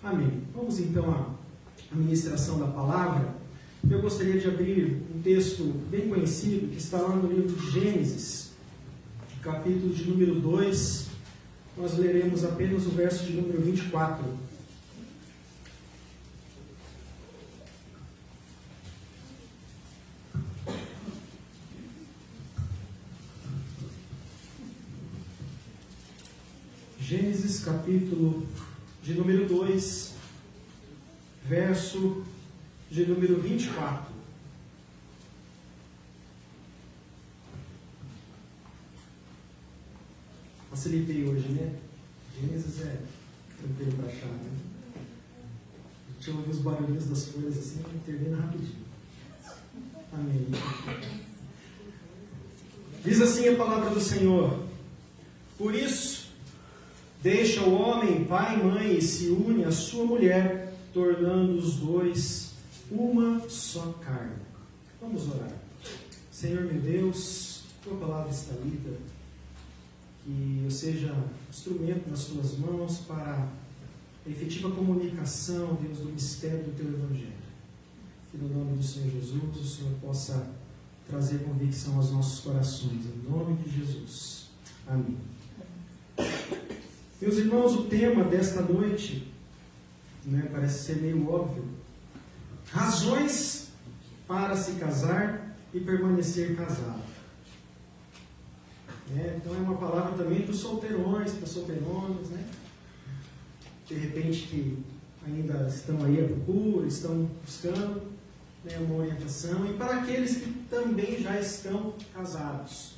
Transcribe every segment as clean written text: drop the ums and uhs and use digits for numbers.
Amém. Vamos então à ministração da palavra. Eu gostaria de abrir um texto bem conhecido que está lá no livro de Gênesis, capítulo de número 2. Nós leremos apenas o verso de número 24. Gênesis capítulo de número 2, verso de número 24. Facilitei hoje, né? Gênesis é tranquilo para achar, né? Deixa eu ouvir os barulhinhos das folhas assim, termina rapidinho. Amém. Diz assim a palavra do Senhor: por isso, deixa o homem, pai e mãe, e se une à sua mulher, tornando os dois uma só carne. Vamos orar. Senhor meu Deus, tua palavra está lida, que eu seja instrumento nas tuas mãos para a efetiva comunicação, Deus, do mistério do teu Evangelho. Que no nome do Senhor Jesus, o Senhor possa trazer convicção aos nossos corações. Em nome de Jesus. Amém. Meus irmãos, o tema desta noite, parece ser meio óbvio: razões para se casar e permanecer casado. Então é uma palavra também para os solteirões, para as solteironas, de repente que ainda estão aí à procura, estão buscando uma orientação, e para aqueles que também já estão casados.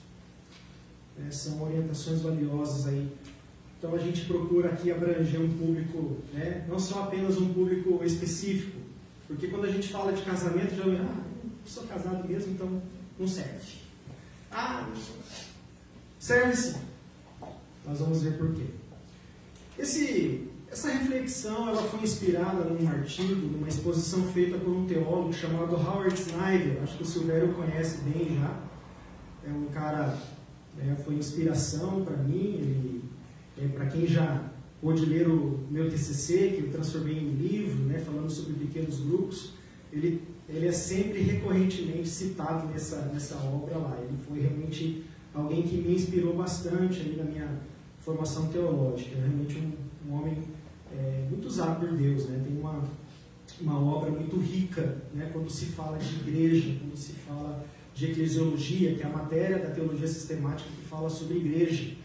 São orientações valiosas aí. Então a gente procura aqui abranger um público, não só apenas um público específico, porque quando a gente fala de casamento, já eu sou casado mesmo, então não serve. Serve sim. Nós vamos ver por quê. Essa reflexão ela foi inspirada num artigo, numa exposição feita por um teólogo chamado Howard Snyder. Acho que o Silvério conhece bem já. É um cara, foi inspiração para mim. Para quem já pôde ler o meu TCC, que eu transformei em livro, falando sobre pequenos grupos, ele é sempre recorrentemente citado nessa obra lá. Ele foi realmente alguém que me inspirou bastante ali na minha formação teológica. É realmente um homem muito usado por Deus. Tem uma obra muito rica, quando se fala de igreja, quando se fala de eclesiologia, que é a matéria da teologia sistemática que fala sobre igreja.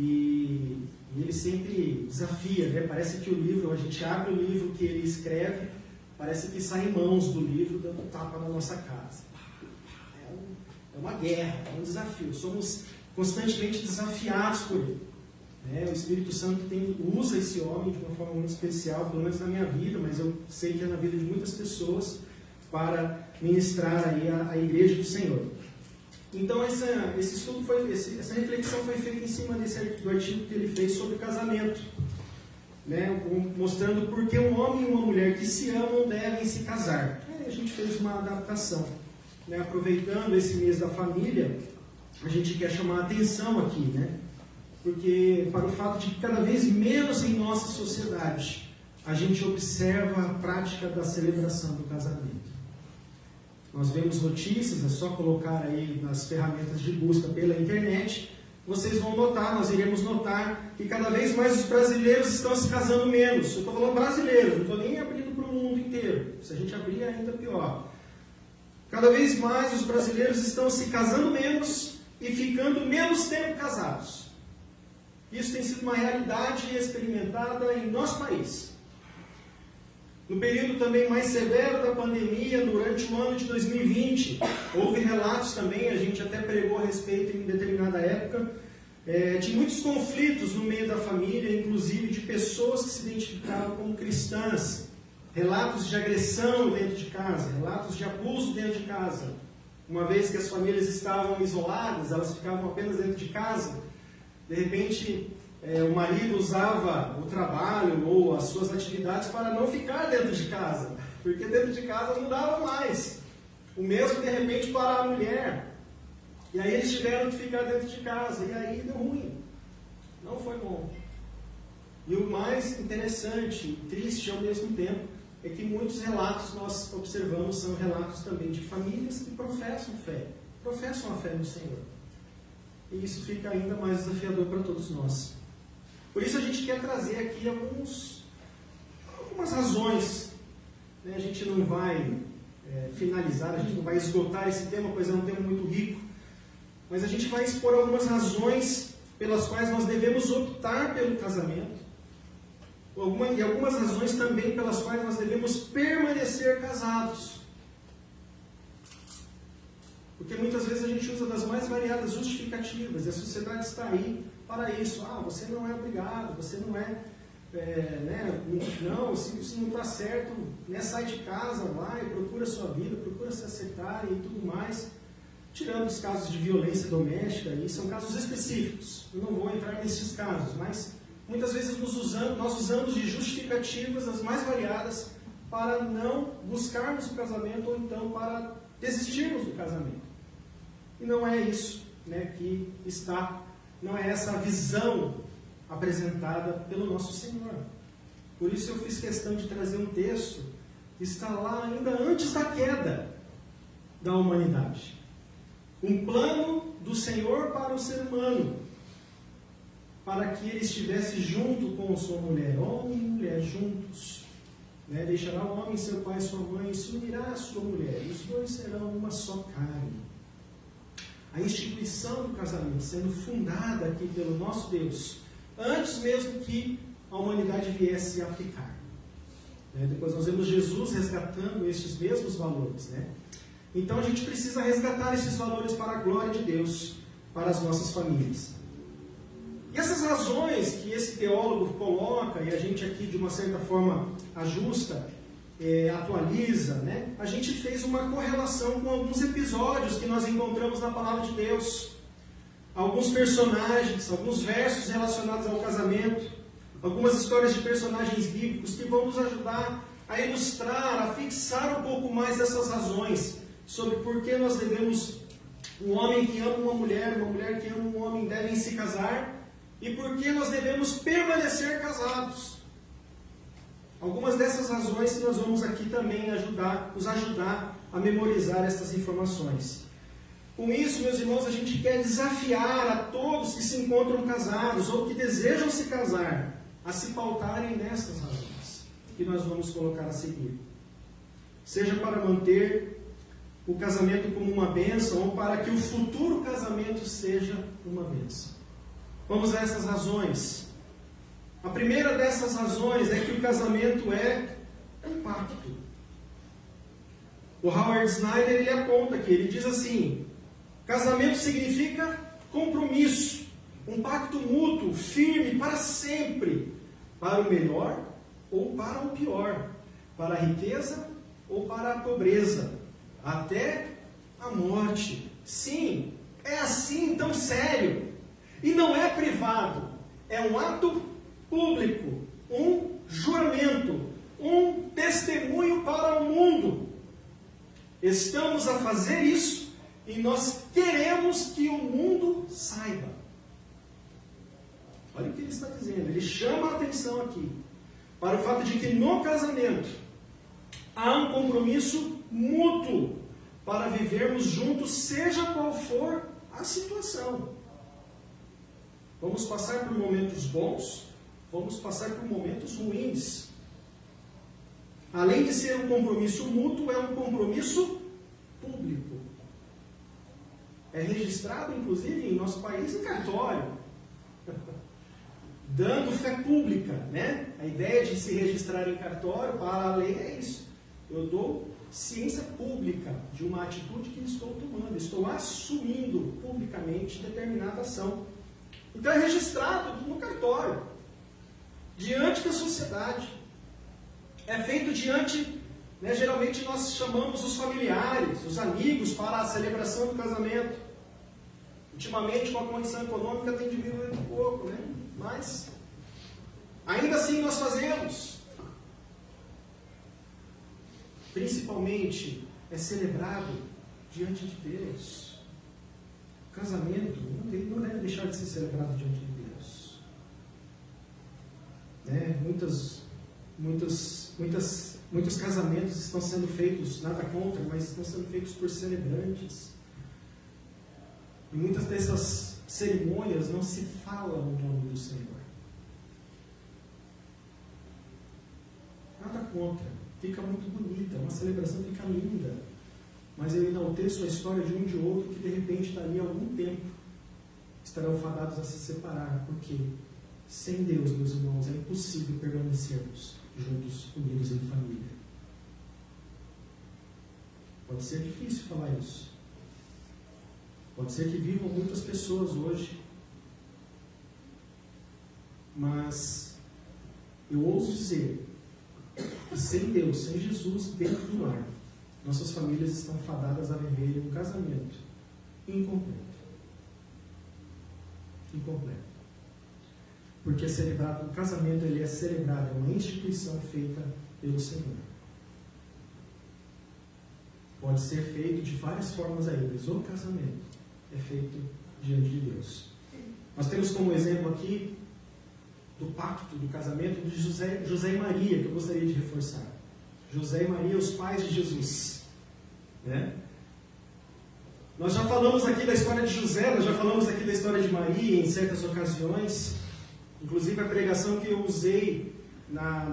E ele sempre desafia, Parece que o livro, a gente abre o livro que ele escreve, parece que sai em mãos do livro dando tapa na nossa casa. É uma guerra, é um desafio. Somos constantemente desafiados por ele. O Espírito Santo usa esse homem de uma forma muito especial, pelo menos na minha vida, mas eu sei que é na vida de muitas pessoas, para ministrar aí a igreja do Senhor. Então essa reflexão foi feita em cima do artigo que ele fez sobre casamento, mostrando por que um homem e uma mulher que se amam devem se casar. A gente fez uma adaptação, aproveitando esse mês da família, a gente quer chamar a atenção aqui, porque para o fato de que cada vez menos em nossa sociedade a gente observa a prática da celebração do casamento. Nós vemos notícias, é só colocar aí nas ferramentas de busca pela internet, vocês vão notar, nós iremos notar que cada vez mais os brasileiros estão se casando menos. Eu estou falando brasileiros, não estou nem abrindo para o mundo inteiro. Se a gente abrir, é ainda pior. Cada vez mais os brasileiros estão se casando menos e ficando menos tempo casados. Isso tem sido uma realidade experimentada em nosso país. No período também mais severo da pandemia, durante o ano de 2020, houve relatos também, a gente até pregou a respeito em determinada época, de muitos conflitos no meio da família, inclusive de pessoas que se identificavam como cristãs, relatos de agressão dentro de casa, relatos de abuso dentro de casa. Uma vez que as famílias estavam isoladas, elas ficavam apenas dentro de casa, de repente o marido usava o trabalho ou as suas atividades para não ficar dentro de casa, porque dentro de casa não dava mais. O mesmo, de repente, para a mulher. E aí eles tiveram que ficar dentro de casa, e aí deu ruim. Não foi bom. E o mais interessante e triste ao mesmo tempo é que muitos relatos nós observamos são relatos também de famílias que professam a fé no Senhor. E isso fica ainda mais desafiador para todos nós. Por isso a gente quer trazer aqui algumas razões. Né? A gente não vai finalizar, a gente não vai esgotar esse tema, pois é um tema muito rico. Mas a gente vai expor algumas razões pelas quais nós devemos optar pelo casamento. E algumas razões também pelas quais nós devemos permanecer casados. Porque muitas vezes a gente usa das mais variadas justificativas, e a sociedade está aí para isso. Você não é obrigado, você não não, se não está certo, sai de casa, vai, procura a sua vida, procura se acertar e tudo mais. Tirando os casos de violência doméstica, e são casos específicos. Eu não vou entrar nesses casos, mas muitas vezes nós usamos de justificativas as mais variadas para não buscarmos o casamento ou então para desistirmos do casamento. E não é isso que está, não é essa a visão apresentada pelo nosso Senhor. Por isso eu fiz questão de trazer um texto que está lá ainda antes da queda da humanidade. Um plano do Senhor para o ser humano, para que ele estivesse junto com sua mulher, homem e mulher juntos. Deixará o homem seu pai e sua mãe, e se unirá à sua mulher, e os dois serão uma só carne. A instituição do casamento sendo fundada aqui pelo nosso Deus, antes mesmo que a humanidade viesse a ficar. Depois nós vemos Jesus resgatando esses mesmos valores. Então a gente precisa resgatar esses valores para a glória de Deus, para as nossas famílias. E essas razões que esse teólogo coloca, e a gente aqui de uma certa forma ajusta, atualiza, a gente fez uma correlação com alguns episódios que nós encontramos na Palavra de Deus. Alguns personagens, alguns versos relacionados ao casamento, algumas histórias de personagens bíblicos que vão nos ajudar a ilustrar, a fixar um pouco mais essas razões sobre por que nós devemos, um homem que ama uma mulher que ama um homem devem se casar, e por que nós devemos permanecer casados. Algumas dessas razões que nós vamos aqui também nos ajudar a memorizar essas informações. Com isso, meus irmãos, a gente quer desafiar a todos que se encontram casados ou que desejam se casar a se pautarem nessas razões que nós vamos colocar a seguir. Seja para manter o casamento como uma bênção ou para que o futuro casamento seja uma bênção. Vamos a essas razões. A primeira dessas razões é que o casamento é um pacto. O Howard Snyder ele aponta aqui, ele diz assim: casamento significa compromisso, um pacto mútuo, firme, para sempre, para o melhor ou para o pior, para a riqueza ou para a pobreza, até a morte. Sim, é assim tão sério. E não é privado, é um ato público, um juramento, um testemunho para o mundo. Estamos a fazer isso e nós queremos que o mundo saiba. Olha o que ele está dizendo, ele chama a atenção aqui para o fato de que no casamento há um compromisso mútuo para vivermos juntos, seja qual for a situação. Vamos passar por momentos bons, vamos passar por momentos ruins. Além de ser um compromisso mútuo, é um compromisso público. É registrado, inclusive, em nosso país em cartório. Dando fé pública, A ideia de se registrar em cartório para a lei é isso. Eu dou ciência pública de uma atitude que estou tomando. Estou assumindo publicamente determinada ação. Então é registrado no cartório, diante da sociedade. É feito diante, geralmente nós chamamos os familiares, os amigos para a celebração do casamento. Ultimamente, com a condição econômica, tem diminuído um pouco, mas ainda assim nós fazemos. Principalmente é celebrado diante de Deus. O casamento não deve deixar de ser celebrado diante de Deus. né? Muitos casamentos estão sendo feitos, nada contra, mas estão sendo feitos por celebrantes. E muitas dessas cerimônias não se fala o nome do Senhor. Nada contra, fica muito bonita, uma celebração fica linda, mas eu enalteço a história de um de outro que de repente dali a algum tempo estarão fadados a se separar, porque sem Deus, meus irmãos, é impossível permanecermos juntos, unidos em família. Pode ser difícil falar isso. Pode ser que vivam muitas pessoas hoje, mas eu ouso dizer que sem Deus, sem Jesus dentro do lar, nossas famílias estão fadadas a viver um casamento incompleto. Incompleto. Porque é celebrado, o casamento ele é celebrado, é uma instituição feita pelo Senhor. Pode ser feito de várias formas aí, mas o casamento é feito diante de Deus. Nós temos como exemplo aqui do pacto, do casamento de José e Maria, que eu gostaria de reforçar. José e Maria, os pais de Jesus. Né? Nós já falamos aqui da história de José, nós já falamos aqui da história de Maria em certas ocasiões. Inclusive a pregação que eu usei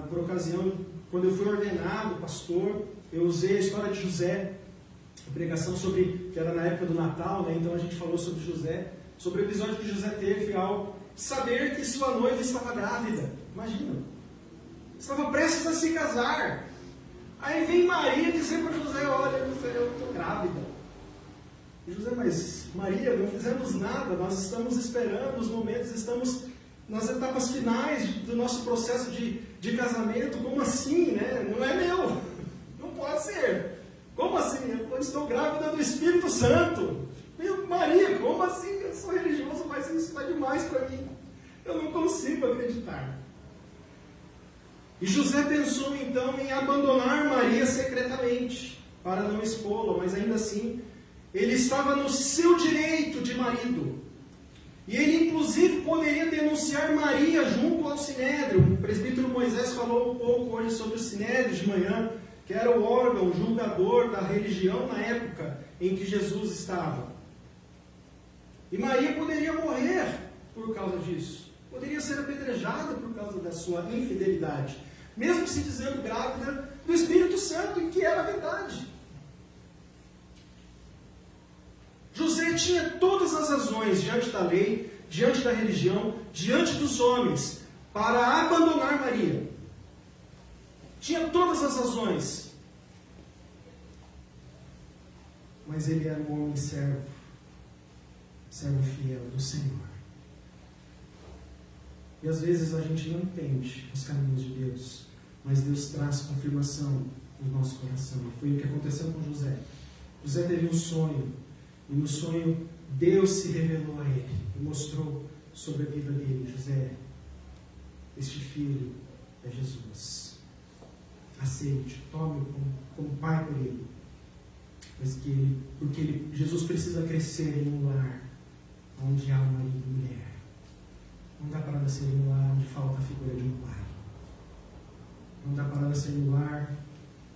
por ocasião, quando eu fui ordenado pastor, eu usei a história de José, a pregação que era na época do Natal, né? Então a gente falou sobre José, sobre o episódio que José teve ao saber que sua noiva estava grávida. Imagina, estava prestes a se casar. Aí vem Maria dizer para José: olha, José, eu estou grávida. E José: mas Maria, não fizemos nada, nós estamos esperando os momentos, estamos nas etapas finais do nosso processo de casamento. Como assim, né? Não é meu, não pode ser. Como assim? Eu estou grávida do Espírito Santo. Meu, Maria, como assim? Eu sou religioso, mas isso está demais para mim. Eu não consigo acreditar. E José pensou então em abandonar Maria secretamente, para não expô-la, mas ainda assim, ele estava no seu direito de marido. E ele inclusive poderia denunciar Maria junto ao Sinédrio. O presbítero Moisés falou um pouco hoje sobre o Sinédrio de manhã, que era o órgão julgador da religião na época em que Jesus estava. E Maria poderia morrer por causa disso. Poderia ser apedrejada por causa da sua infidelidade, mesmo se dizendo grávida do Espírito Santo, e que era verdade. José tinha todas as razões diante da lei, diante da religião, diante dos homens, para abandonar Maria. Tinha todas as razões. Mas ele era um homem servo fiel do Senhor. E às vezes a gente não entende os caminhos de Deus, mas Deus traz confirmação no nosso coração. Foi o que aconteceu com José. José teve um sonho, e no sonho Deus se revelou a ele e mostrou sobre a vida dele: José, este filho é Jesus. Aceite, tome como pai por ele. Mas Jesus precisa crescer em um lar onde há um marido e mulher. Não dá para nascer em um lar onde falta a figura de um pai. Não dá para nascer em um lar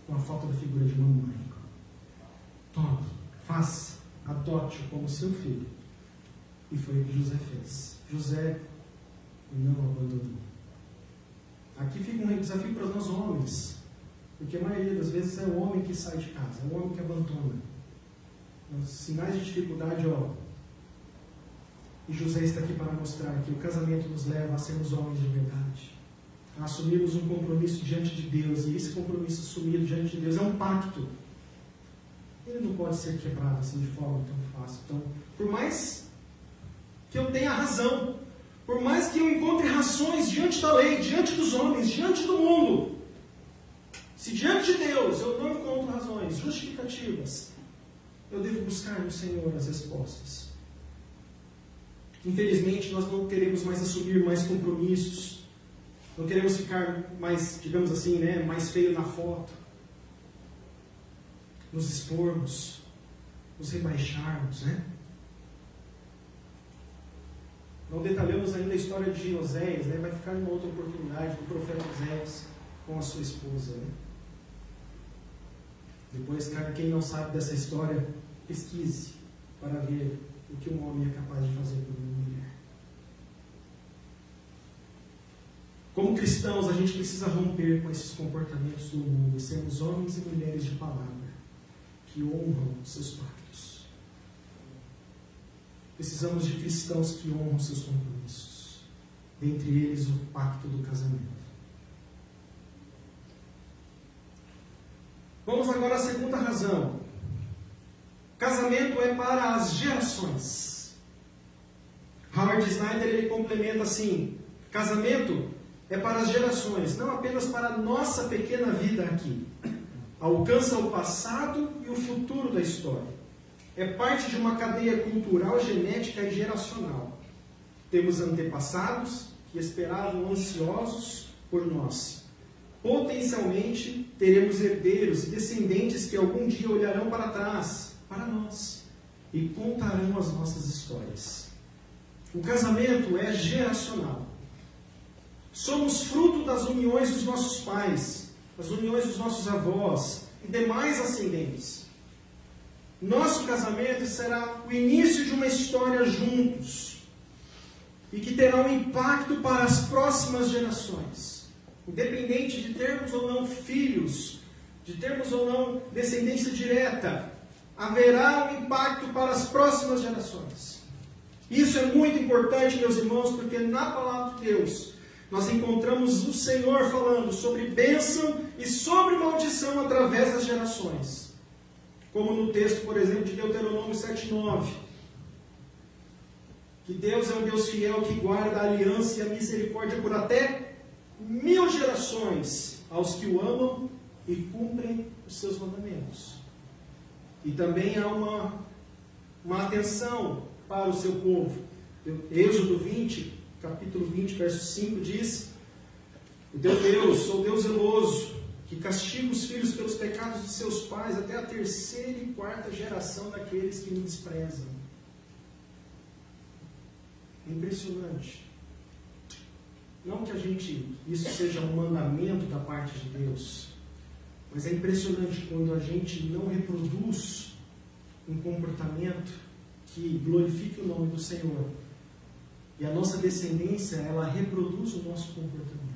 com a falta da figura de uma mãe. Tome, faça, adote-o como seu filho. E foi o que José fez. José não abandonou. Aqui fica um desafio para nós homens, porque a maioria das vezes é o homem que sai de casa, é o homem que abandona. Os sinais de dificuldade, E José está aqui para mostrar que o casamento nos leva a sermos homens de verdade, a assumirmos um compromisso diante de Deus, e esse compromisso assumido diante de Deus é um pacto. Ele não pode ser quebrado assim de forma tão fácil. Então, por mais que eu tenha razão, por mais que eu encontre razões diante da lei, diante dos homens, diante do mundo, se diante de Deus eu não encontro razões justificativas, eu devo buscar no Senhor as respostas. Infelizmente, nós não queremos mais assumir mais compromissos, não queremos ficar mais, digamos assim, mais feio na foto, nos expormos, nos rebaixarmos, Não detalhamos ainda a história de Oséias, né? Vai ficar em uma outra oportunidade, do profeta Oséias com a sua esposa. Né? Depois, cara, quem não sabe dessa história, pesquise para ver o que um homem é capaz de fazer por uma mulher. Como cristãos, a gente precisa romper com esses comportamentos do mundo e sermos homens e mulheres de palavra que honram seus pactos. Precisamos de cristãos que honram seus compromissos, dentre eles o pacto do casamento. Vamos agora à segunda razão. Casamento é para as gerações. Howard Snyder ele complementa assim: casamento é para as gerações, não apenas para a nossa pequena vida aqui. Alcança o passado e o futuro da história. É parte de uma cadeia cultural, genética e geracional. Temos antepassados que esperavam ansiosos por nós. Potencialmente, teremos herdeiros e descendentes que algum dia olharão para trás, para nós, e contarão as nossas histórias. O casamento é geracional. Somos fruto das uniões dos nossos pais, das uniões dos nossos avós e demais ascendentes. Nosso casamento será o início de uma história juntos e que terá um impacto para as próximas gerações. Independente de termos ou não filhos, de termos ou não descendência direta, haverá um impacto para as próximas gerações. Isso é muito importante, meus irmãos, porque na palavra de Deus nós encontramos o Senhor falando sobre bênção e sobre maldição através das gerações. Como no texto, por exemplo, de Deuteronômio 7:9. Que Deus é um Deus fiel que guarda a aliança e a misericórdia por até 1000 gerações aos que o amam e cumprem os seus mandamentos. E também há uma atenção para o seu povo. Êxodo 20, capítulo 20, verso 5 diz: o teu Deus, sou Deus zeloso, que castiga os filhos pelos pecados de seus pais até a 3ª e 4ª geração daqueles que me desprezam. É impressionante. Não que isso seja um mandamento da parte de Deus, mas é impressionante quando a gente não reproduz um comportamento que glorifique o nome do Senhor. E a nossa descendência, ela reproduz o nosso comportamento.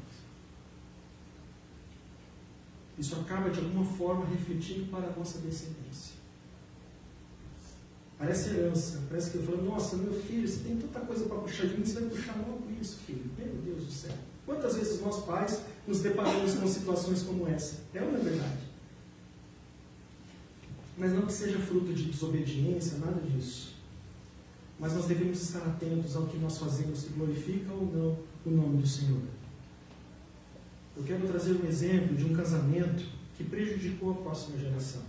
Isso acaba de alguma forma refletindo para a nossa descendência. Parece herança. Parece que eu falo: nossa, meu filho, você tem tanta coisa para puxar de mim, você vai puxar logo isso, filho. Meu Deus do céu. Quantas vezes nós pais nos deparamos com situações como essa? É ou não é verdade? Mas não que seja fruto de desobediência, nada disso. Mas nós devemos estar atentos ao que nós fazemos, se glorifica ou não o nome do Senhor. Eu quero trazer um exemplo de um casamento que prejudicou a próxima geração.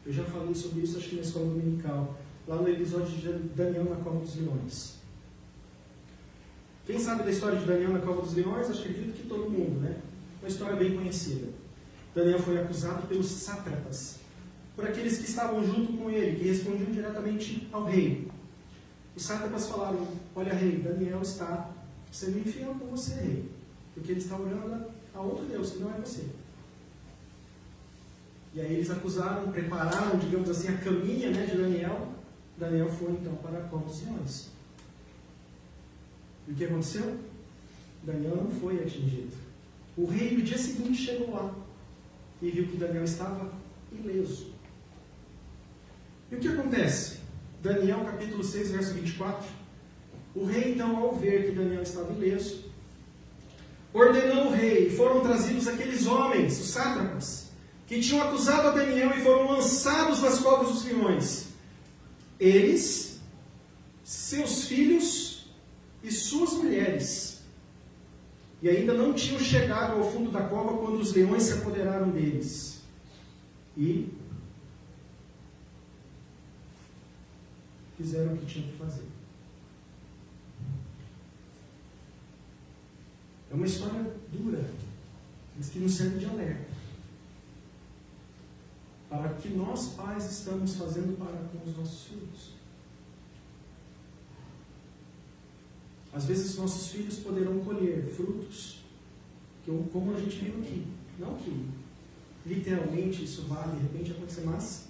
Eu já falei sobre isso, acho que na escola dominical, lá no episódio de Daniel na Cova dos Leões. Quem sabe da história de Daniel na Cova dos Leões? Acho que acredito que todo mundo, né? Uma história bem conhecida. Daniel foi acusado pelos sátrapas, por aqueles que estavam junto com ele, que respondiam diretamente ao rei. Os sátrapas falaram: olha, rei, Daniel está sendo infiel com você, rei, porque ele está orando a outro Deus, que não é você. E aí eles acusaram, prepararam, digamos assim, a caminha, né, de Daniel. Daniel foi então para a Cova dos Leões. E o que aconteceu? Daniel não foi atingido. O rei no dia seguinte chegou lá e viu que Daniel estava ileso. E o que acontece? Daniel capítulo 6, verso 24. O rei então, ao ver que Daniel estava ileso, ordenou o rei, e foram trazidos aqueles homens, os sátrapas, que tinham acusado a Daniel e foram lançados nas covas dos leões. Eles, seus filhos e suas mulheres. E ainda não tinham chegado ao fundo da cova quando os leões se apoderaram deles. E fizeram o que tinham que fazer. É uma história dura, mas que nos serve de alerta. Para o que nós, pais, estamos fazendo para com os nossos filhos. Às vezes nossos filhos poderão colher frutos, como a gente viu aqui. Não que literalmente isso vá de repente acontecer, mas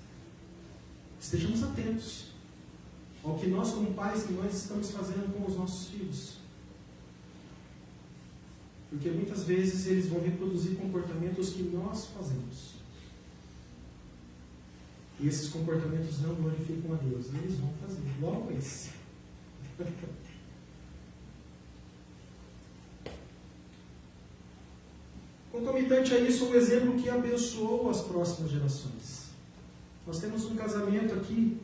estejamos atentos ao que nós como pais e mães estamos fazendo com os nossos filhos. Porque muitas vezes eles vão reproduzir comportamentos que nós fazemos. E esses comportamentos não glorificam a Deus. E eles vão fazer. Logo esse. Concomitante a isso, um exemplo que abençoou as próximas gerações. Nós temos um casamento aqui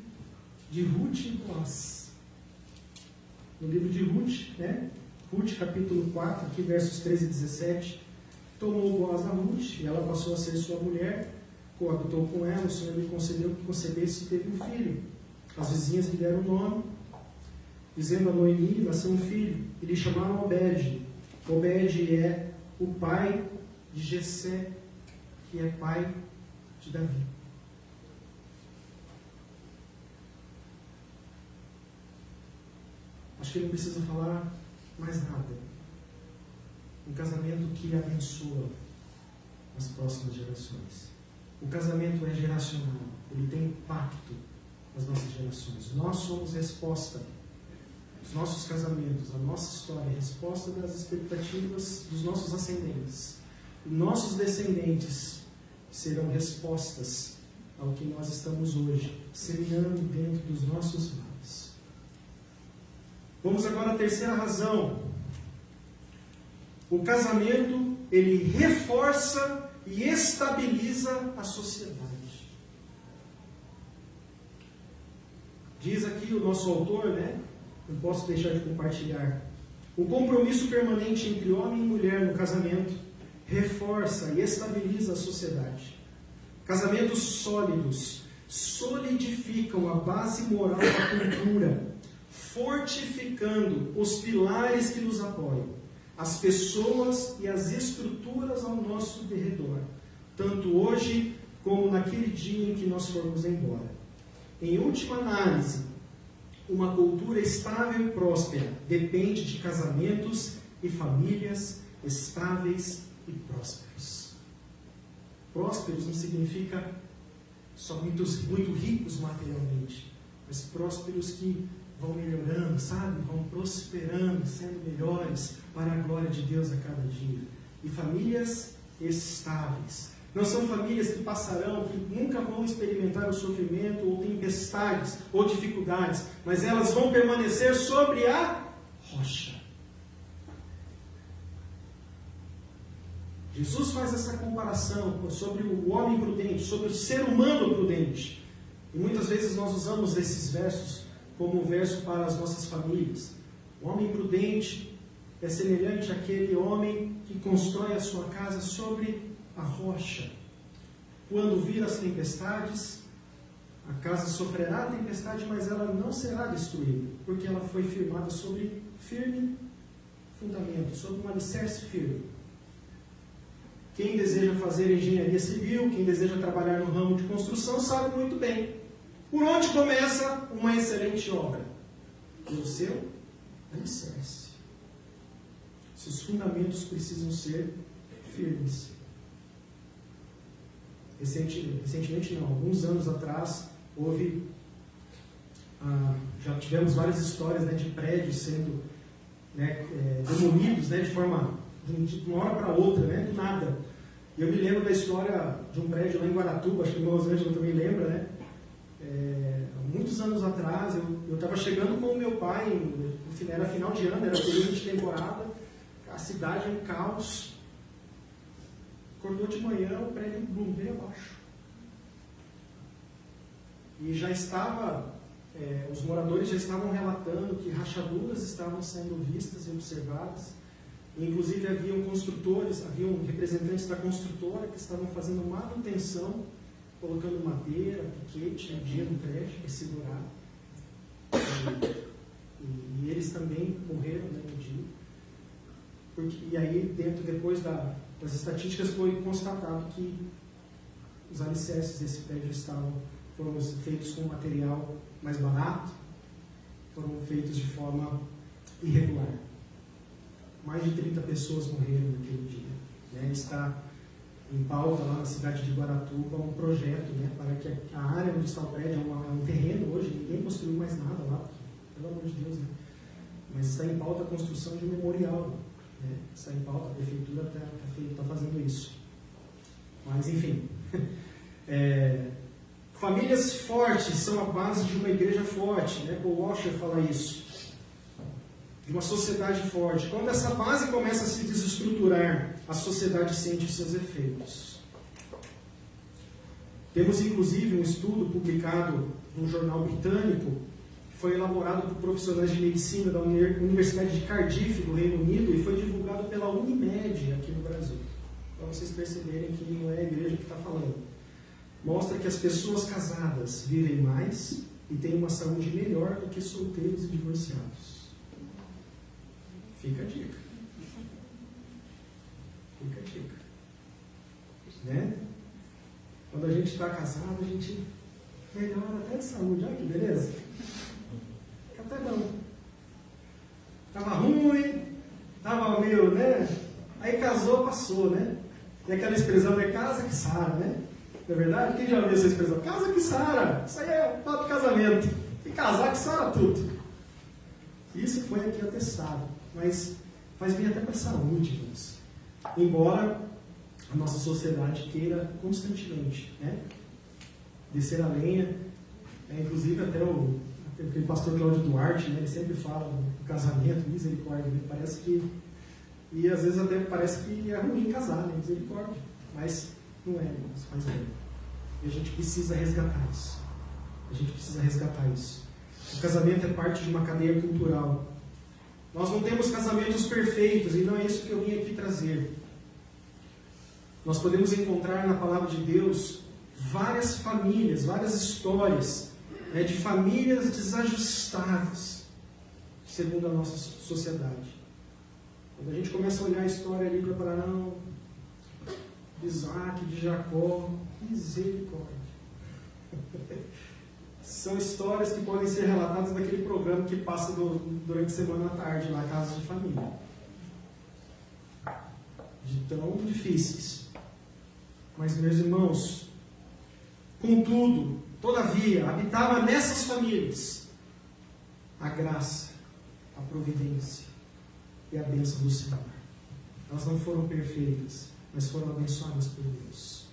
de Ruth e Boaz. No livro de Ruth, né? Ruth, capítulo 4, aqui, versos 13 e 17. Tomou Boaz a Ruth, e ela passou a ser sua mulher, coabitou com ela, o Senhor lhe concedeu que concebesse e teve um filho. As vizinhas lhe deram o nome, dizendo a Noemi, nasceu um filho, e lhe chamaram Obed. Obed é o pai de Jessé, que é pai de Davi. Acho que não precisa falar mais nada. Um casamento que abençoa as próximas gerações. O casamento é geracional. Ele tem impacto nas nossas gerações. Nós somos resposta. Os nossos casamentos, a nossa história é resposta das expectativas dos nossos ascendentes. Nossos descendentes serão respostas ao que nós estamos hoje, semeando dentro dos nossos lares. Vamos agora à terceira razão. O casamento, ele reforça e estabiliza a sociedade. Diz aqui o nosso autor, né? Não posso deixar de compartilhar. O compromisso permanente entre homem e mulher no casamento reforça e estabiliza a sociedade. Casamentos sólidos solidificam a base moral da cultura, fortificando os pilares que nos apoiam, as pessoas e as estruturas ao nosso derredor, tanto hoje como naquele dia em que nós formos embora. Em última análise, uma cultura estável e próspera depende de casamentos e famílias estáveis e prósperos. Prósperos não significa só muito ricos materialmente, mas prósperos que vão melhorando, sabe? Vão prosperando, sendo melhores para a glória de Deus a cada dia. E famílias estáveis. Não são famílias que passarão, que nunca vão experimentar o sofrimento, ou tempestades, ou dificuldades, mas elas vão permanecer sobre a rocha. Jesus faz essa comparação sobre o homem prudente, sobre o ser humano prudente. E muitas vezes nós usamos esses versos como verso para as nossas famílias. O homem prudente é semelhante àquele homem que constrói a sua casa sobre a rocha. Quando vir as tempestades, a casa sofrerá a tempestade, mas ela não será destruída, porque ela foi firmada sobre firme fundamento, sobre um alicerce firme. Quem deseja fazer engenharia civil, quem deseja trabalhar no ramo de construção, sabe muito bem por onde começa uma excelente obra. Pelo seu alicerce. Seus fundamentos precisam ser firmes. Recentemente não, alguns anos atrás, houve, já tivemos várias histórias, né, de prédios sendo, né, demolidos, né, de uma hora para outra, né, do nada. E eu me lembro da história de um prédio lá em Guaratuba, acho que o Rosângela também lembra, né? Muitos anos atrás, eu estava chegando com o meu pai, era final de ano, era período de temporada, a cidade em caos. Acordou de manhã, o prédio bem abaixo. E já estava, os moradores já estavam relatando que rachaduras estavam sendo vistas e observadas. E, inclusive haviam construtores, haviam representantes da construtora que estavam fazendo manutenção, colocando madeira, piquete, dia no prédio para segurar. E eles também morreram, né, no dia. E aí, depois das estatísticas, foi constatado que os alicerces desse prédio foram feitos com material mais barato, foram feitos de forma irregular. mais de 30 pessoas morreram naquele dia. Né? Está em pauta lá na cidade de Guaratuba um projeto, né, para que a área onde está o prédio é um terreno hoje, ninguém construiu mais nada lá, pelo amor de Deus, né? Mas está em pauta a construção de um memorial. Né? Está em pauta, a prefeitura está fazendo isso. Mas, enfim, famílias fortes são a base de uma igreja forte, né? Paul Washer fala isso. De uma sociedade forte. Quando essa base começa a se desestruturar, a sociedade sente os seus efeitos. Temos, inclusive, um estudo publicado num jornal britânico, que foi elaborado por profissionais de medicina da Universidade de Cardiff, do Reino Unido, e foi divulgado pela Unimed, aqui no Brasil. Para vocês perceberem que não é a igreja que está falando. Mostra que as pessoas casadas vivem mais e têm uma saúde melhor do que solteiros e divorciados. Fica a dica. Fica a dica. Né? Quando a gente está casado, a gente melhora até de saúde. Olha que beleza. Fica até bom. Estava ruim, estava meio, né? Aí casou, passou, né? E aquela expressão é casa que sara, né? Não é verdade? Quem já ouviu essa expressão? Casa que sara. Isso aí é o papo de casamento. E casar que sara tudo. Isso foi aqui atestado. Mas faz bem até para a saúde, irmãos. Embora a nossa sociedade queira constantemente, né, descer a lenha, inclusive até aquele pastor Cláudio Duarte, né, ele sempre fala do casamento, misericórdia, né, parece que, e às vezes até parece que é ruim casar, né, misericórdia, mas não é, irmãos, faz bem. E a gente precisa resgatar isso. A gente precisa resgatar isso. O casamento é parte de uma cadeia cultural. Nós não temos casamentos perfeitos, e não é isso que eu vim aqui trazer. Nós podemos encontrar na palavra de Deus várias famílias, várias histórias, né, de famílias desajustadas, segundo a nossa sociedade. Quando a gente começa a olhar a história ali para Abraão, de Isaac, de Jacó, misericórdia. São histórias que podem ser relatadas naquele programa que passa durante a semana à tarde, lá, Casa de Família. De tão difíceis. Mas, meus irmãos, contudo, todavia, habitava nessas famílias a graça, a providência e a bênção do Senhor. Elas não foram perfeitas, mas foram abençoadas por Deus.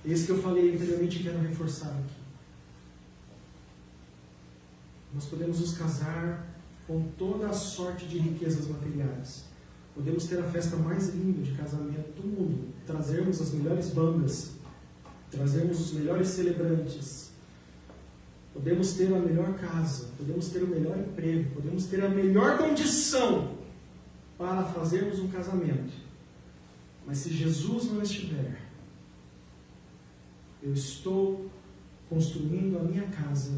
Esse que eu falei anteriormente e quero reforçar aqui. Nós podemos nos casar com toda a sorte de riquezas materiais. Podemos ter a festa mais linda de casamento do mundo, trazermos as melhores bandas, trazermos os melhores celebrantes. Podemos ter a melhor casa, podemos ter o melhor emprego, podemos ter a melhor condição para fazermos um casamento. Mas se Jesus não estiver, eu estou construindo a minha casa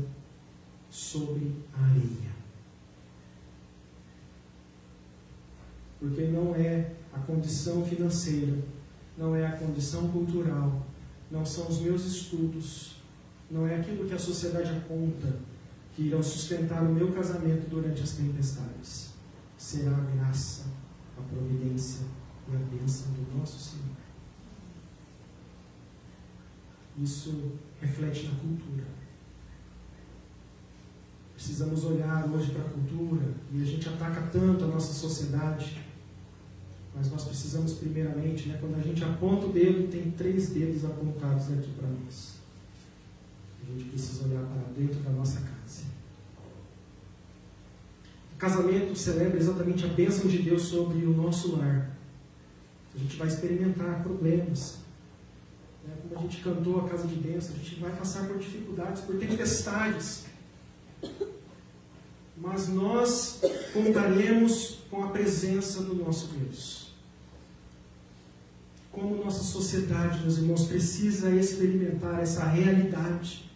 sobre a areia. Porque não é a condição financeira, não é a condição cultural, não são os meus estudos, não é aquilo que a sociedade aponta que irão sustentar o meu casamento durante as tempestades. Será a graça, a providência e a bênção do nosso Senhor. Isso reflete na cultura. Precisamos olhar hoje para a cultura, e a gente ataca tanto a nossa sociedade, mas nós precisamos primeiramente, né, quando a gente aponta o dedo, tem 3 dedos apontados aqui para nós. A gente precisa olhar para dentro da nossa casa. O casamento celebra exatamente a bênção de Deus sobre o nosso lar. A gente vai experimentar problemas. Como a gente cantou a casa de bênção, a gente vai passar por dificuldades, por tempestades. Mas nós contaremos com a presença do nosso Deus. Como nossa sociedade, meus irmãos, precisa experimentar essa realidade.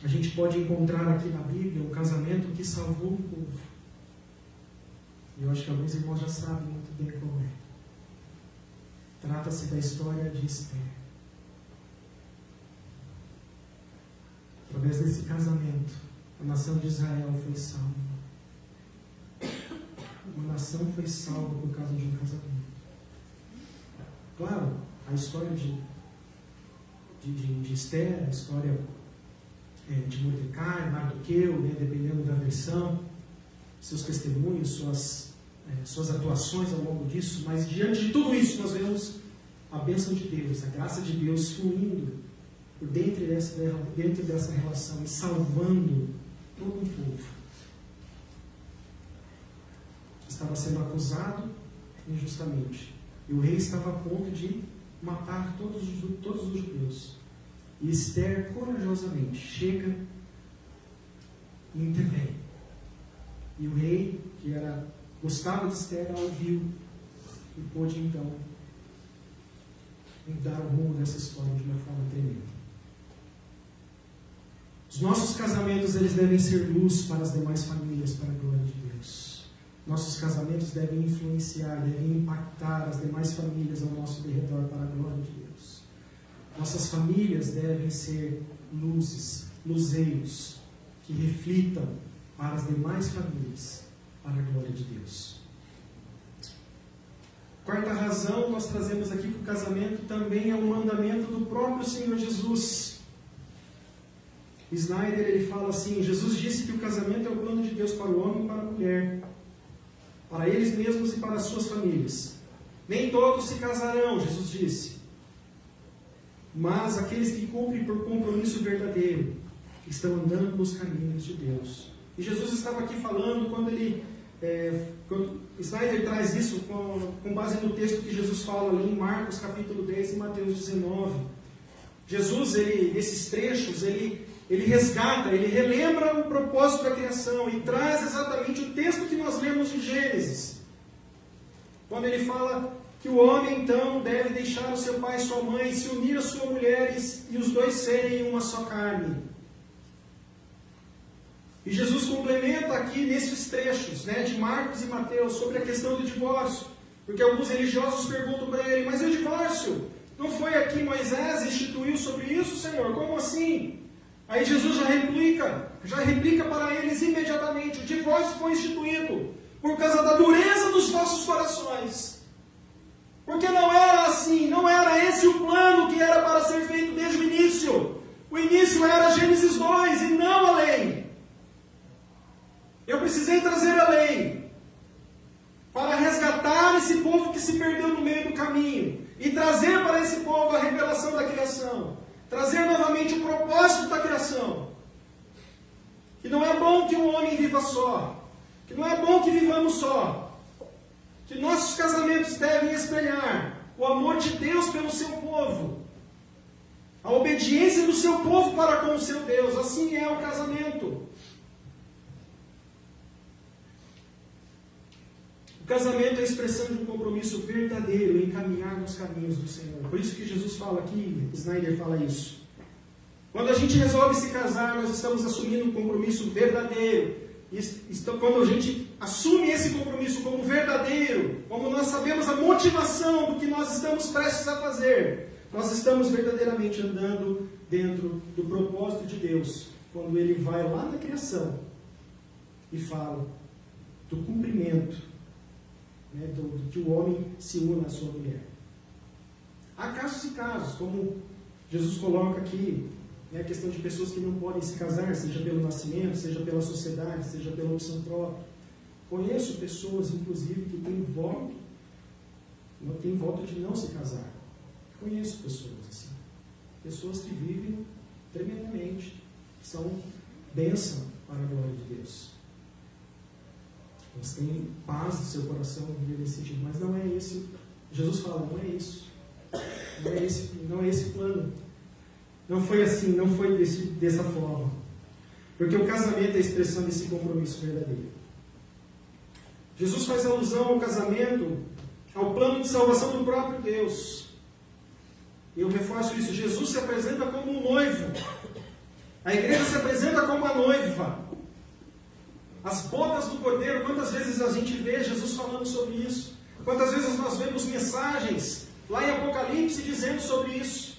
A gente pode encontrar aqui na Bíblia um casamento que salvou o povo. E eu acho que alguns irmãos já sabem muito bem como é. Trata-se da história de Esther. Através desse casamento, a nação de Israel foi salva. Uma nação foi salva por causa de um casamento. Claro, a história de Esther, a história de Mordecai, Mardoqueu, né, dependendo da versão, seus testemunhos, suas atuações ao longo disso, mas diante de tudo isso nós vemos a bênção de Deus, a graça de Deus fluindo por dentro dessa relação e salvando todo um povo que estava sendo acusado injustamente. E o rei estava a ponto de matar todos os judeus. E Esther corajosamente chega e intervém. E o rei, que gostava de Esther, a ouviu e pôde então mudar o rumo dessa história de uma forma tremenda. Os nossos casamentos, eles devem ser luz para as demais famílias, para a glória de Deus. Nossos casamentos devem influenciar, devem impactar as demais famílias ao nosso derredor, para a glória de Deus. Nossas famílias devem ser luzes, luzeiros, que reflitam para as demais famílias, para a glória de Deus. Quarta razão, nós trazemos aqui que o casamento também é um mandamento do próprio Senhor Jesus. Snyder, ele fala assim: Jesus disse que o casamento é o plano de Deus para o homem e para a mulher, para eles mesmos e para as suas famílias. Nem todos se casarão, Jesus disse, mas aqueles que cumprem por compromisso verdadeiro, que estão andando nos caminhos de Deus. E Jesus estava aqui falando, quando Snyder traz isso com base no texto que Jesus fala ali em Marcos capítulo 10 e Mateus 19. Jesus, nesses trechos, ele resgata, ele relembra o propósito da criação e traz exatamente o texto que nós lemos em Gênesis. Quando ele fala que o homem então deve deixar o seu pai e sua mãe, se unir à sua mulher e os dois serem uma só carne. E Jesus complementa aqui nesses trechos, né, de Marcos e Mateus sobre a questão do divórcio. Porque alguns religiosos perguntam para ele: mas e o divórcio? Não foi aqui Moisés instituiu sobre isso, Senhor? Como assim? Aí Jesus já replica para eles imediatamente: o divórcio foi instituído por causa da dureza dos vossos corações. Porque não era assim, não era esse o plano que era para ser feito desde o início. O início era Gênesis 2 e não a lei. Eu precisei trazer a lei para resgatar esse povo que se perdeu no meio do caminho e trazer para esse povo a revelação da criação, trazer novamente o propósito da criação. Que não é bom que um homem viva só, que não é bom que vivamos só, que nossos casamentos devem espelhar o amor de Deus pelo seu povo, a obediência do seu povo para com o seu Deus. Assim é o casamento. O casamento é a expressão de um compromisso verdadeiro em caminhar nos caminhos do Senhor. Por isso que Jesus fala aqui, Snyder fala isso. Quando a gente resolve se casar, nós estamos assumindo um compromisso verdadeiro. Quando a gente assume esse compromisso como verdadeiro, como nós sabemos a motivação do que nós estamos prestes a fazer, nós estamos verdadeiramente andando dentro do propósito de Deus. Quando Ele vai lá na criação e fala do cumprimento, né, do que o homem se une à sua mulher. Há casos e casos, como Jesus coloca aqui, né, a questão de pessoas que não podem se casar, seja pelo nascimento, seja pela sociedade, seja pela opção própria. Conheço pessoas, inclusive, que têm voto de não se casar. Conheço pessoas assim. Pessoas que vivem tremendamente, que são bênção para a glória de Deus. Eles têm paz no seu coração viver nesse sentido, mas não é esse. Jesus fala: não é isso. Não é esse plano. Não foi assim, não foi dessa forma. Porque o casamento é a expressão desse compromisso verdadeiro. Jesus faz alusão ao casamento, ao plano de salvação do próprio Deus. Eu reforço isso: Jesus se apresenta como um noivo. A igreja se apresenta como a noiva. As bodas do Cordeiro, quantas vezes a gente vê Jesus falando sobre isso? Quantas vezes nós vemos mensagens lá em Apocalipse dizendo sobre isso?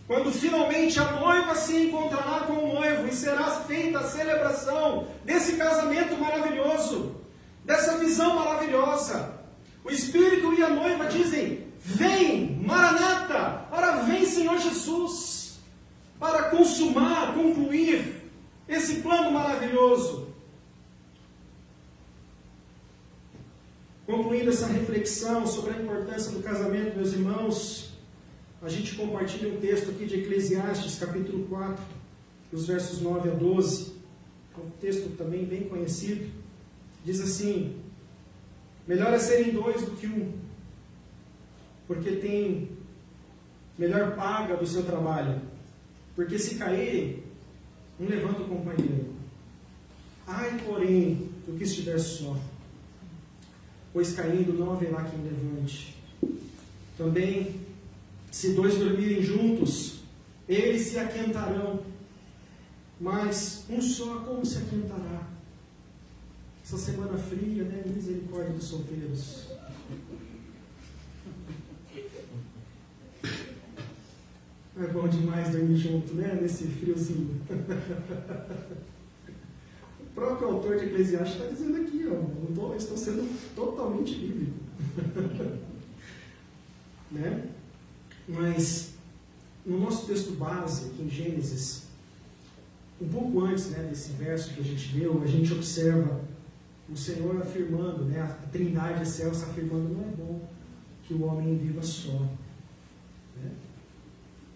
Quando finalmente a noiva se encontrará com o noivo e será feita a celebração desse casamento maravilhoso, dessa visão maravilhosa. O Espírito e a noiva dizem: vem, Maranata, ora vem, Senhor Jesus, para consumar, concluir esse plano maravilhoso. Concluindo essa reflexão sobre a importância do casamento, meus irmãos, a gente compartilha um texto aqui de Eclesiastes, capítulo 4, dos versos 9 a 12. É um texto também bem conhecido. Diz assim: melhor é serem dois do que um, porque tem melhor paga do seu trabalho. Porque se caírem, um levanta o companheiro. Ai, porém, do que estiver só, pois caindo não haverá quem levante. Também, se dois dormirem juntos, eles se aquentarão, mas um só como se aquentará? Essa semana fria, né? Misericórdia dos solteiros. É bom demais dormir junto, né? Nesse friozinho. O próprio autor de Eclesiastes está dizendo aqui, ó, eu estou sendo totalmente bíblico. Né? Mas, no nosso texto base, aqui em Gênesis, um pouco antes, né, desse verso que a gente leu, a gente observa o Senhor afirmando, né, a Trindade excelsa afirmando: não é bom que o homem viva só. Né?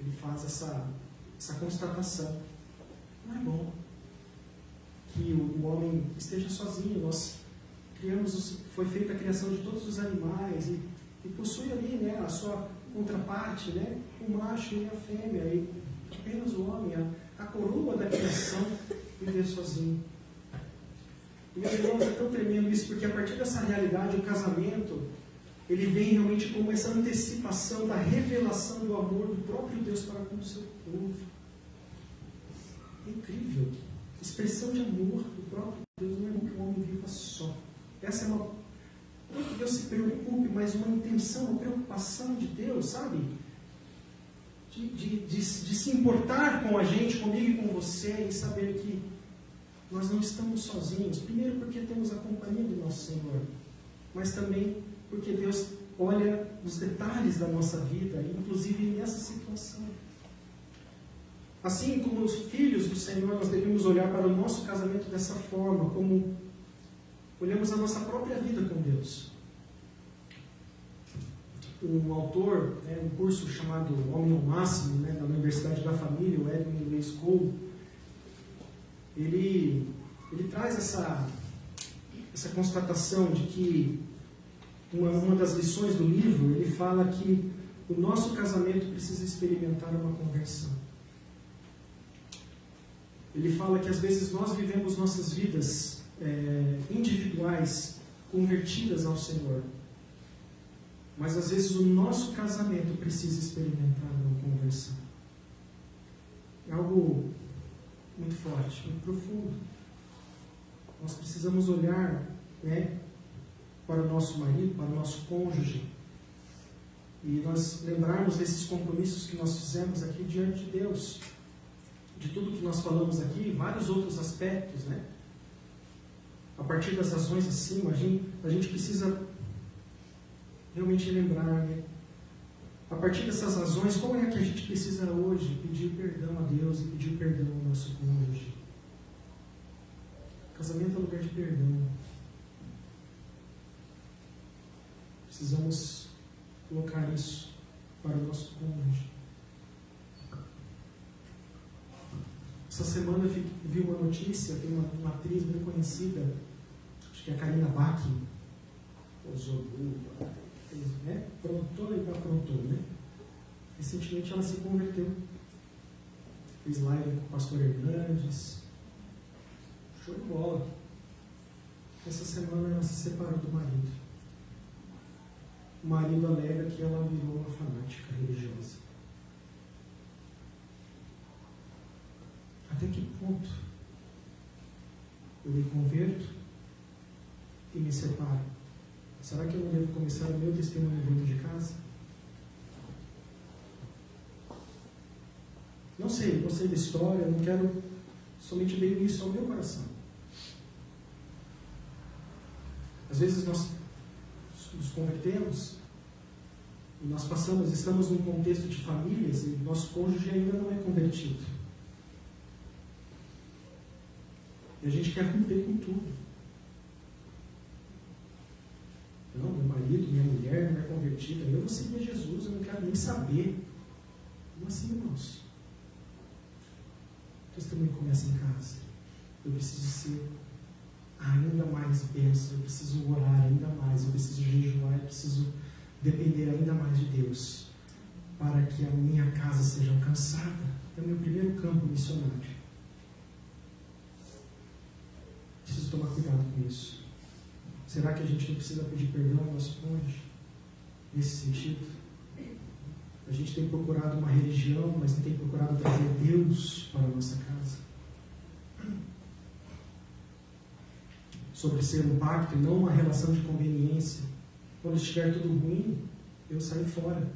Ele faz essa constatação. Não é bom que o homem esteja sozinho. Nós criamos, foi feita a criação de todos os animais e possui ali, né, a sua contraparte, né, o macho e a fêmea, e apenas o homem, a coroa da criação, viver sozinho. E, meus irmãos, é tão tremendo isso, porque a partir dessa realidade, o casamento, ele vem realmente como essa antecipação da revelação do amor do próprio Deus para com o seu povo. É incrível. Expressão de amor do próprio Deus. Não é bom que o homem viva só. Essa é uma... não que Deus se preocupe, mas uma intenção, uma preocupação de Deus, sabe? De se importar com a gente, comigo e com você, e saber que nós não estamos sozinhos. Primeiro porque temos a companhia do nosso Senhor, mas também porque Deus olha os detalhes da nossa vida, inclusive nessa situação. Assim como os filhos do Senhor, nós devemos olhar para o nosso casamento dessa forma, como olhamos a nossa própria vida com Deus. Um autor, um curso chamado Homem ao Máximo, né, da Universidade da Família, o Edwin Lewis Cole, ele traz essa constatação de que uma das lições do livro, ele fala que o nosso casamento precisa experimentar uma conversão. Ele fala que às vezes nós vivemos nossas vidas individuais convertidas ao Senhor, mas às vezes o nosso casamento precisa experimentar uma conversão. É algo muito forte, muito profundo. Nós precisamos olhar, né, para o nosso marido, para o nosso cônjuge, e nós lembrarmos desses compromissos que nós fizemos aqui diante de Deus, de tudo que nós falamos aqui, vários outros aspectos, né? A partir das razões acima, a gente precisa realmente lembrar, né? A partir dessas razões, como é que a gente precisa hoje pedir perdão a Deus e pedir perdão ao nosso cônjuge? Casamento é lugar de perdão. Precisamos colocar isso para o nosso cônjuge. Essa semana eu vi uma notícia, tem uma atriz bem conhecida, acho que é a Karina Bach, né? Produtora e aprontou, né? Recentemente ela se converteu. Fez live com o pastor Hernandes. Show de bola. Essa semana ela se separou do marido. O marido alega que ela virou uma fanática religiosa. Até que ponto eu me converto e me separo? Será que eu não devo começar o meu testemunho dentro de casa? Não sei da história, não quero somente ver isso ao meu coração. Às vezes nós nos convertemos e nós estamos num contexto de famílias e nosso cônjuge ainda não é convertido. E a gente quer cumprir com tudo. Não, meu marido, minha mulher não é convertida, eu vou seguir Jesus, eu não quero nem saber. Como assim, irmãos? O testemunho começa em casa. Eu preciso ser ainda mais bênção, eu preciso orar ainda mais, eu preciso jejuar, eu preciso depender ainda mais de Deus, para que a minha casa seja alcançada. É o meu primeiro campo missionário. Preciso tomar cuidado com isso. Será que a gente não precisa pedir perdão ao nosso cônjuge? Nesse sentido? A gente tem procurado uma religião, mas não tem procurado trazer Deus para a nossa casa. Sobre ser um pacto e não uma relação de conveniência. Quando estiver tudo ruim, eu saio fora.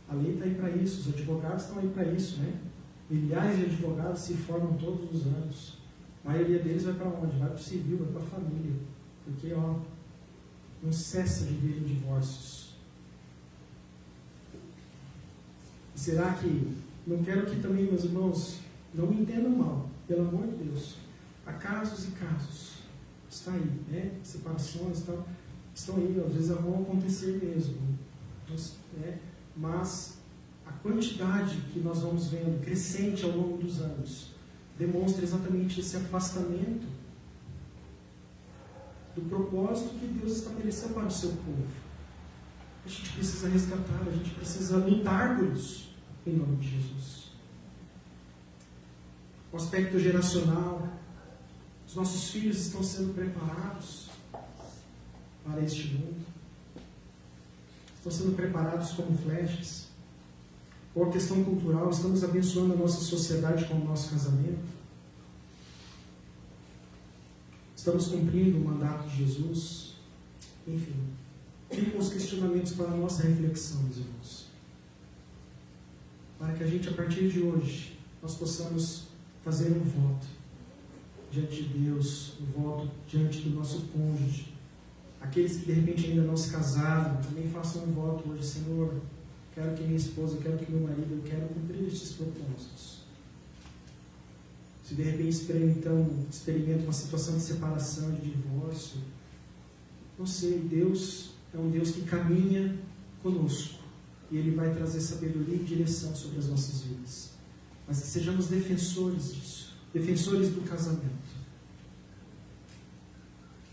A lei está aí para isso, os advogados estão aí para isso, né? Milhares de advogados se formam todos os anos. A maioria deles vai para onde? Vai para o civil, vai para a família. Porque, não cessa de vir em divórcios. E será que, não quero que também, meus irmãos, não me entendam mal, pelo amor de Deus. Há casos e casos. Está aí, né? Separações e tal. Estão aí, às vezes vão acontecer mesmo. Mas a quantidade que nós vamos vendo crescente ao longo dos anos demonstra exatamente esse afastamento do propósito que Deus estabeleceu para o seu povo. A gente precisa resgatar, a gente precisa lutar por isso, em nome de Jesus. O aspecto geracional, os nossos filhos estão sendo preparados para este mundo, estão sendo preparados como flechas. Ou a questão cultural, estamos abençoando a nossa sociedade com o nosso casamento? Estamos cumprindo o mandato de Jesus? Enfim, ficam os questionamentos para a nossa reflexão, meus irmãos. Para que a gente, a partir de hoje, nós possamos fazer um voto diante de Deus, um voto diante do nosso cônjuge. Aqueles que de repente ainda não se casaram, também façam um voto hoje: Senhor, quero que minha esposa, quero que meu marido, eu quero cumprir estes propósitos. Se de repente experimenta uma situação de separação, de divórcio, não sei, Deus é um Deus que caminha conosco e Ele vai trazer sabedoria e direção sobre as nossas vidas. Mas que sejamos defensores disso, defensores do casamento.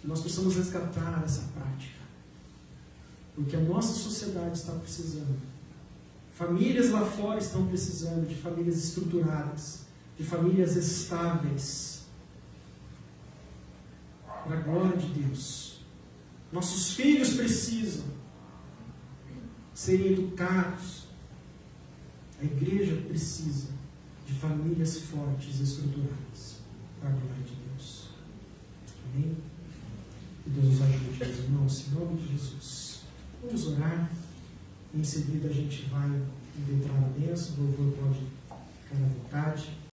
Que nós possamos resgatar essa prática, porque a nossa sociedade está precisando. Famílias lá fora estão precisando de famílias estruturadas, de famílias estáveis, para a glória de Deus. Nossos filhos precisam serem educados. A igreja precisa de famílias fortes e estruturadas, para a glória de Deus. Amém? Que Deus nos ajude, meus irmãos, em nome de Jesus. Vamos orar. Em seguida a gente vai adentrar na bênção. O louvor pode ficar à vontade.